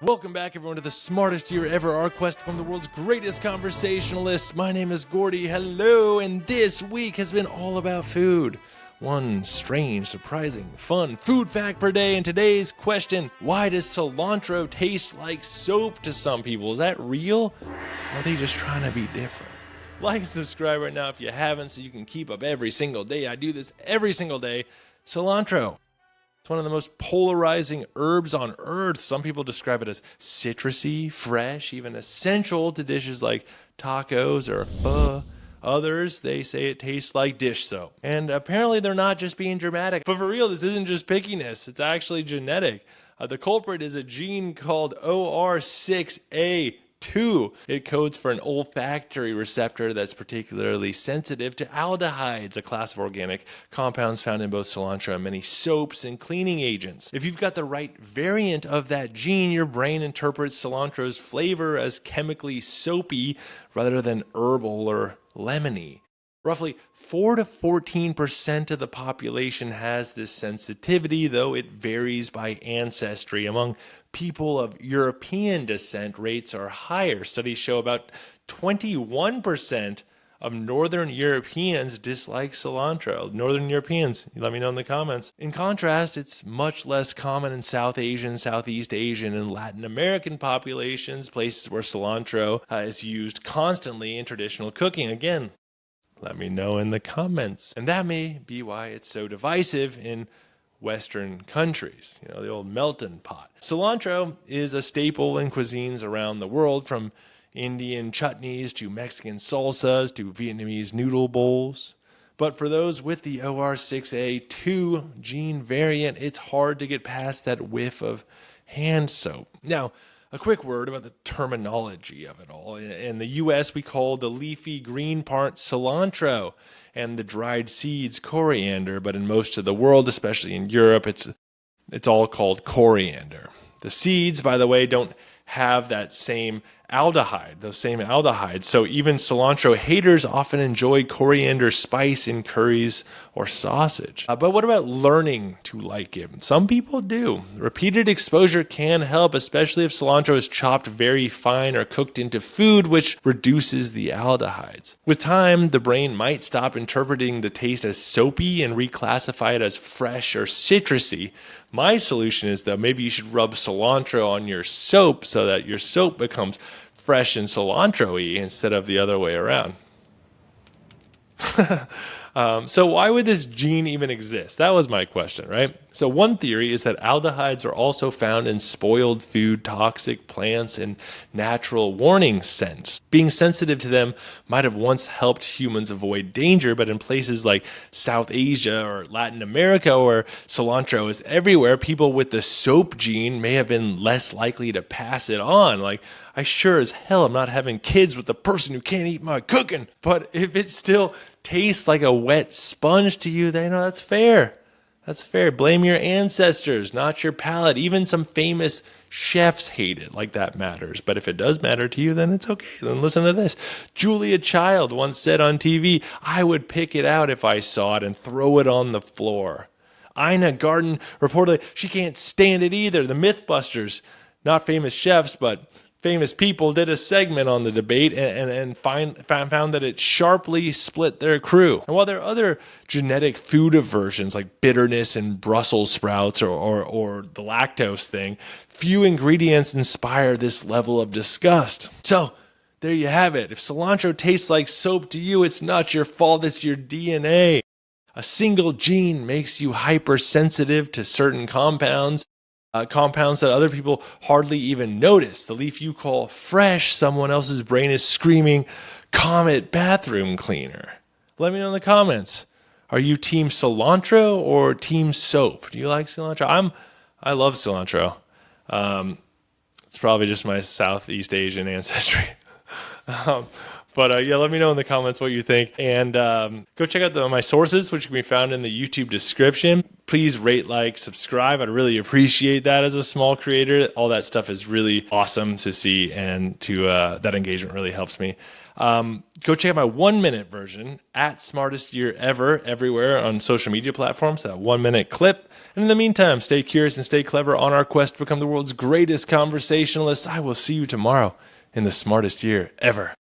Welcome back, everyone, to the smartest year ever, our quest from the world's greatest conversationalists. My name is Gordy. Hello, and this week has been all about food. One strange, surprising, fun food fact per day. And today's question: why does cilantro taste like soap to some people? Is that real? Or are they just trying to be different? Like and subscribe right now if you haven't, so you can keep up every single day. I do this every single day. Cilantro. It's one of the most polarizing herbs on earth. Some people describe it as citrusy, fresh, even essential to dishes like tacos or pho. Others, they say it tastes like dish soap. And apparently they're not just being dramatic. But for real, this isn't just pickiness. It's actually genetic. The culprit is a gene called OR6A2. It codes for an olfactory receptor that's particularly sensitive to aldehydes, a class of organic compounds found in both cilantro and many soaps and cleaning agents. If you've got the right variant of that gene, your brain interprets cilantro's flavor as chemically soapy rather than herbal or lemony. Roughly 4 to 14% of the population has this sensitivity, though it varies by ancestry. Among people of European descent, rates are higher. Studies show about 21% of Northern Europeans dislike cilantro. Northern Europeans, let me know in the comments. In contrast, it's much less common in South Asian, Southeast Asian, and Latin American populations, places where cilantro is used constantly in traditional cooking. Again, let me know in the comments. And that may be why it's so divisive in Western countries. You know, the old melting pot. Cilantro is a staple in cuisines around the world, from Indian chutneys to Mexican salsas to Vietnamese noodle bowls. But for those with the OR6A2 gene variant, it's hard to get past that whiff of hand soap. Now, a quick word about the terminology of it all. In the U.S., we call the leafy green part cilantro and the dried seeds coriander. But in most of the world, especially in Europe, it's all called coriander. The seeds, by the way, don't have that same those same aldehydes. So even cilantro haters often enjoy coriander spice in curries or sausage. But what about learning to like it? Some people do. Repeated exposure can help, especially if cilantro is chopped very fine or cooked into food, which reduces the aldehydes. With time, the brain might stop interpreting the taste as soapy and reclassify it as fresh or citrusy. My solution is, though, maybe you should rub cilantro on your soap so that your soap becomes fresh and cilantro-y instead of the other way around. So why would this gene even exist? That was my question, right? So one theory is that aldehydes are also found in spoiled food, toxic plants, and natural warning scents. Being sensitive to them might have once helped humans avoid danger, but in places like South Asia or Latin America, where cilantro is everywhere, people with the soap gene may have been less likely to pass it on. Like, I sure as hell am not having kids with the person who can't eat my cooking. But if it still tastes like a wet sponge to you, then that's fair. That's fair. Blame your ancestors, not your palate. Even some famous chefs hate it, like that matters. But if it does matter to you, then it's okay. Then listen to this. Julia Child once said on TV, "I would pick it out if I saw it and throw it on the floor." Ina Garten reportedly, she can't stand it either. The Mythbusters, not famous chefs, but famous people, did a segment on the debate and found that it sharply split their crew. And while there are other genetic food aversions like bitterness and Brussels sprouts or the lactose thing, few ingredients inspire this level of disgust. So there you have it. If cilantro tastes like soap to you, it's not your fault, it's your DNA. A single gene makes you hypersensitive to certain compounds that other people hardly even notice. The leaf you call fresh, someone else's brain is screaming, "Comet bathroom cleaner." Let me know in the comments. Are you team cilantro or team soap? Do you like cilantro? I love cilantro. It's probably just my Southeast Asian ancestry. But yeah, let me know in the comments what you think. And go check out my sources, which can be found in the YouTube description. Please rate, like, subscribe. I'd really appreciate that as a small creator. All that stuff is really awesome to see, and that engagement really helps me. Go check out my 1-minute version at Smartest Year Ever everywhere on social media platforms, that 1-minute clip. And in the meantime, stay curious and stay clever on our quest to become the world's greatest conversationalists. I will see you tomorrow in the Smartest Year Ever.